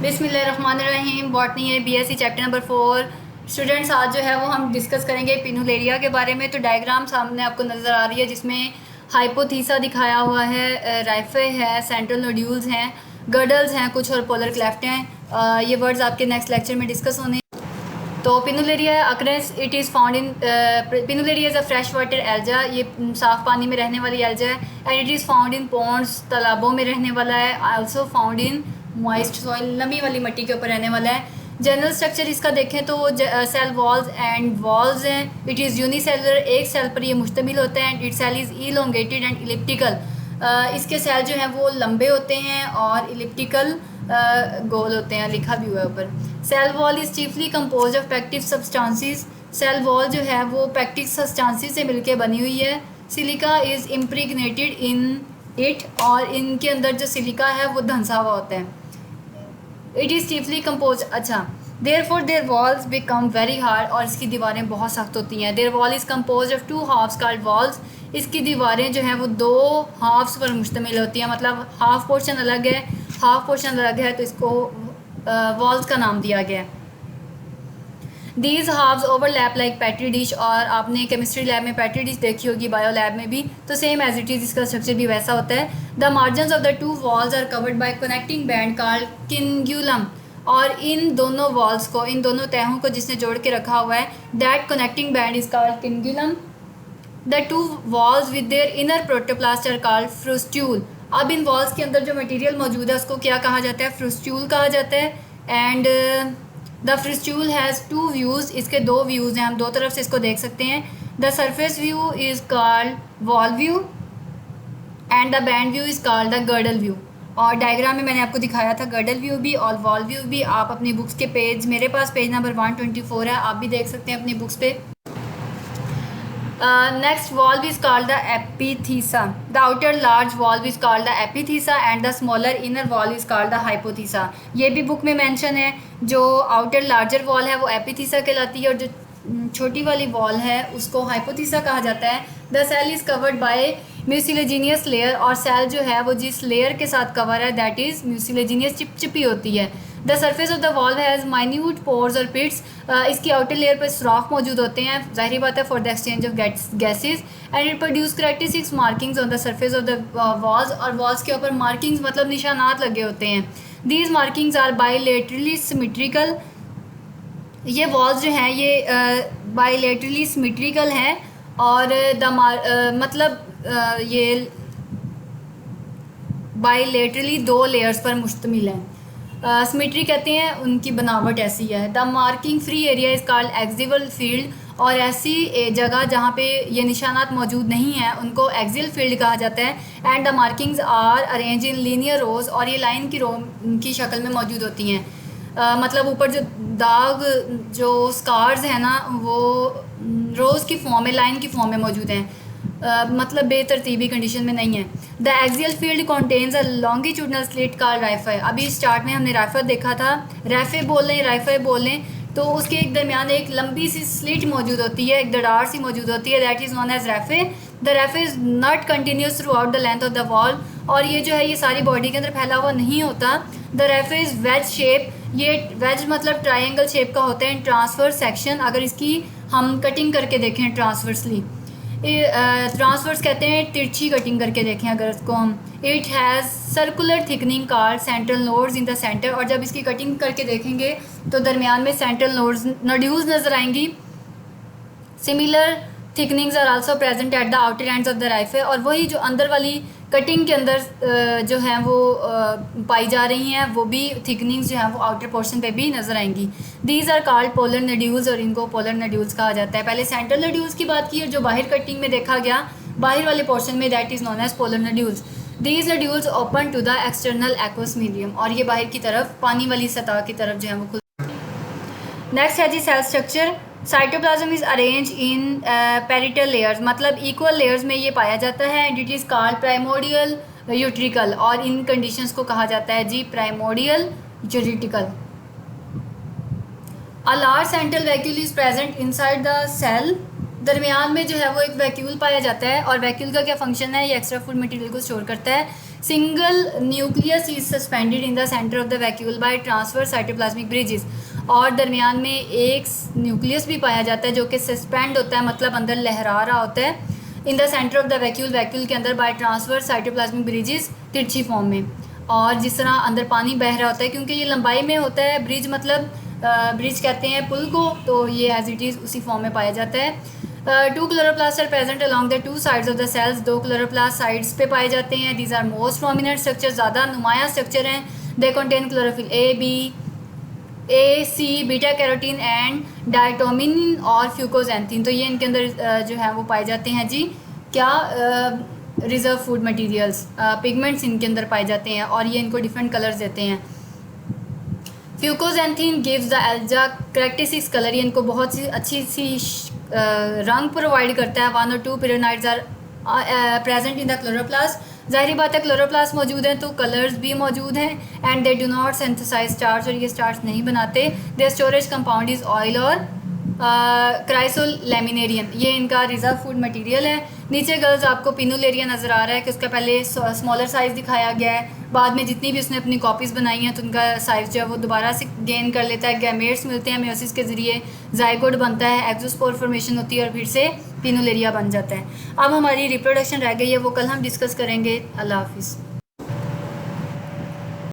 बिस्मिल्लाहिर्रहमानिर्रहीम। बॉटनी है BSc chapter number 4। Students, आज जो है वो हम डिस्कस करेंगे पिनुलेरिया के बारे में। तो डायग्राम सामने आपको नज़र आ रही है जिसमें हाइपोथीसा दिखाया हुआ है, राइफे है, सेंट्रल नोड्यूल्स हैं, गर्डल्स हैं कुछ और पोलर क्लेफ्ट हैं। ये वर्ड्स आपके नेक्स्ट लेक्चर में डिस्कस होने। तो Pinnularia occurrence it is found in Pinnularia is a fresh water alga. ये साफ़ पानी में रहने वाली एल्जा है। And it is found in ponds, तालाबों में रहने वाला है। Also found in moist soil, नमी वाली मिट्टी के ऊपर रहने वाला है। जनरल स्ट्रक्चर इसका देखें तो सेल वॉल्स एंड वॉल्स हैं। इट इज़ यूनिसेलुलर, एक सेल पर ये मुश्तमिल होता है। And it cell is elongated and elliptical. इसके सेल जो हैं वो लंबे होते हैं और इलिप्टिकल गोल होते हैं, लिखा भी हुआ है ऊपर। Cell wall is chiefly compose of pectic substances. Cell wall जो है वो पैक्टिव सब्सटेंसेस से मिलकर बनी हुई है। सिलिका इज़ इम्प्रीगनेटेड इन इट, और इनके अंदर जो सिलिका है वो धंसा हुआ होता है। इट इज़ चीफली कंपोज, अच्छा, therefore their walls become very hard, और इसकी दीवारें बहुत सख्त होती हैं। Their wall is compose of 2 halves called walls. इसकी दीवारें जो हैं वो 2 हाफ्स पर मुश्तमिल होती हैं, मतलब हाफ पोर्शन अलग है, हाफ पोर्शन अलग है, तो इसको वॉल्स का नाम दिया गया है। These halves overlap like petri dish, और आपने केमिस्ट्री लैब में पैट्री डिश देखी होगी, बायो लैब में भी, तो सेम एज इट इज़ इसका स्ट्रक्चर भी वैसा होता है। The margins of the 2 walls are covered by connecting band called cingulum, और इन दोनों वॉल्स को, इन दोनों तहों को जिसने जोड़ के रखा हुआ है, that connecting band is called cingulum. The 2 walls with their inner protoplast are called frustule. अब इन वॉल्स के अंदर जो मटेरियल मौजूद है उसको क्या कहा जाता है? फ्रूस्ट्यूल कहा जाता है। एंड द फ्रूस्ट्यूल हैज़ 2 व्यूज़, इसके 2 व्यूज़ हैं, हम 2 तरफ से इसको देख सकते हैं। The surface view is called wall view and the band view is called the girdle view. और डायग्राम में मैंने आपको दिखाया था गर्डल व्यू भी और वॉल व्यू भी। आप अपनी बुक्स के पेज, मेरे पास पेज नंबर 124 है, आप भी देख सकते हैं अपनी बुक्स पे। Next valve is called the epithesa. The outer large valve is called the epithesa and the smaller inner valve is called the hypothesa. ये भी बुक में मेंशन है। जो आउटर लार्जर वॉल है वो एपिथीसा कहलाती है, और जो छोटी वाली वॉल है उसको हाइपोथीसा कहा जाता है। The cell is covered by mucilaginous layer, और सेल जो है वो जिस लेयर के साथ कवर है दैट इज़ म्यूसिलेजिनियस, चिपचिपी होती है। The surface of the valve has minute pores और पिट्स। इसकी आउटर लेयर पर सुराख मौजूद होते हैं, जाहिर बात है, for the exchange of gases. And it produce characteristics markings on the surface of the walls, और वॉल्स के ऊपर मार्किंग्स मतलब निशानात लगे होते हैं। These markings are bilaterally symmetrical. ये वॉल्स जो हैं ये बायलेटरली सिमेट्रिकल हैं, और ये बायलेटरली 2 लेयर्स पर मुश्तमिल हैं। सिमेट्री कहते हैं, उनकी बनावट ऐसी है। The marking free area is called axial field, और ऐसी जगह जहाँ पे ये निशानात मौजूद नहीं हैं उनको एक्सियल फील्ड कहा जाता है। And the markings are arrange in linear rows, और ये लाइन की रो की शक्ल में मौजूद होती हैं। मतलब ऊपर जो दाग, जो स्कार्स हैं ना, वो रोज़ की फॉर्म में, लाइन की फॉर्म में मौजूद हैं, मतलब बेतरतीबी कंडीशन में नहीं है। The axial field contains a longitudinal slit called raphe. अभी स्टार्ट में हमने राइफे देखा था, राइफे बोल लें, राइफे बोल लें, तो उसके एक दरमियान एक लंबी सी स्लिट मौजूद होती है, एक दरार सी मौजूद होती है, that is known as raphe. The raphe is not continuous throughout the length of the wall, और ये जो है ये सारी बॉडी के अंदर फैला हुआ नहीं होता। The raphe is veg shape, ये वेज मतलब ट्रायंगल शेप का होता है। ट्रांसवर्स सेक्शन, अगर इसकी हम कटिंग करके देखें ट्रांसवर्सली, ट्रांसवर्स कहते हैं तिरछी कटिंग करके देखें अगर इसको हम। It has circular thickening called central nodes in the centre, और जब इसकी कटिंग करके देखेंगे तो दरमियान में सेंट्रल नोड्यूल्स नज़र आएंगी। Similar thickenings are also present at the outer ends of the raphe, और वही जो अंदर वाली कटिंग के अंदर जो हैं वो पाई जा रही हैं, वो भी थिकनिंग्स जो हैं वो आउटर पोर्शन पे भी नज़र आएंगी। These are called polar nodules, और इनको पोलर नोड्यूल्स कहा जाता है। पहले सेंट्रल नोड्यूल्स की बात की, और जो बाहर कटिंग में देखा गया बाहर वाले पोर्शन में, that is known as polar nodules. These nodules open to the external aqueous medium, और ये बाहर की तरफ, पानी वाली सतह की तरफ जो है वो खुल। नेक्स्ट है जी cell structure. Cytoplasm is arrange in parietal layers, मतलब इक्वल लेयर्स में ये पाया जाता है। And it is called primordial utricle, और इन कंडीशंस को कहा जाता है जी primordial utricle. A large central vacuole is present inside the cell, दरमियान में जो है वो एक वैक्यूल पाया जाता है, और वैक्यूल का क्या फंक्शन है? ये एक्स्ट्रा फूड मटेरियल को स्टोर करता है। Single nucleus is suspended in the centre of the vacuole by transfer cytoplasmic bridges, और दरमियान में एक न्यूक्लियस भी पाया जाता है जो कि सस्पेंड होता है, मतलब अंदर लहरा रहा होता है, in the centre of the vacuole, vacuole के अंदर बाय ट्रांसफर साइटोप्लाज्मिक ब्रिजेस, तिरछी फॉर्म में। और जिस तरह अंदर पानी बह रहा होता है, क्योंकि ये लंबाई में होता है, ब्रिज मतलब ब्रिज कहते हैं पुल को, तो ये एज इट इज़ उसी फॉर्म में पाया जाता है। 2 chloroplast are present along the 2 sides of the cells, 2 chloroplast sides पे पाए जाते हैं। These are most prominent structure, ज़्यादा नुमाया स्ट्रक्चर हैं। They contain chlorophyll a c, beta carotene and diatomin और फ्यूकोजेंथिन। तो ये इनके अंदर जो है वो पाए जाते हैं जी, क्या रिजर्व फूड मटेरियल्स, पिगमेंट्स इनके अंदर पाए जाते हैं, और ये इनको डिफरेंट कलर्स देते हैं। Fucoxanthin gives the algae characteristics colour, ये इनको बहुत सी अच्छी सी रंग प्रोवाइड करता है। 1 और 2 pyrenoids are present in the chloroplast, ज़ाहिर बात है क्लोरोप्लास्ट मौजूद है तो कलर्स भी मौजूद हैं। And they do not synthesise starch, और ये स्टार्च नहीं बनाते। Their storage compound is oil और क्राइसोलैमिनेरियन, ये इनका रिजर्व फूड मटेरियल है। नीचे गर्ल्स आपको पिनुलेरिया नज़र आ रहा है कि उसका पहले स्मॉलर साइज़ दिखाया गया है, बाद में जितनी भी उसने अपनी कॉपीज़ बनाई हैं तो उनका साइज़ जो है वो दोबारा से गेन कर लेता है। गैमेट्स मिलते हैं, मेयोसिस के ज़रिए जाइगोट बनता है, एक्सोस्पोर फॉर्मेशन होती है और फिर से पिनुलेरिया बन जाता है। अब हमारी रिप्रोडक्शन रह गई है, वो कल हम डिस्कस करेंगे। अल्लाह हाफिज़।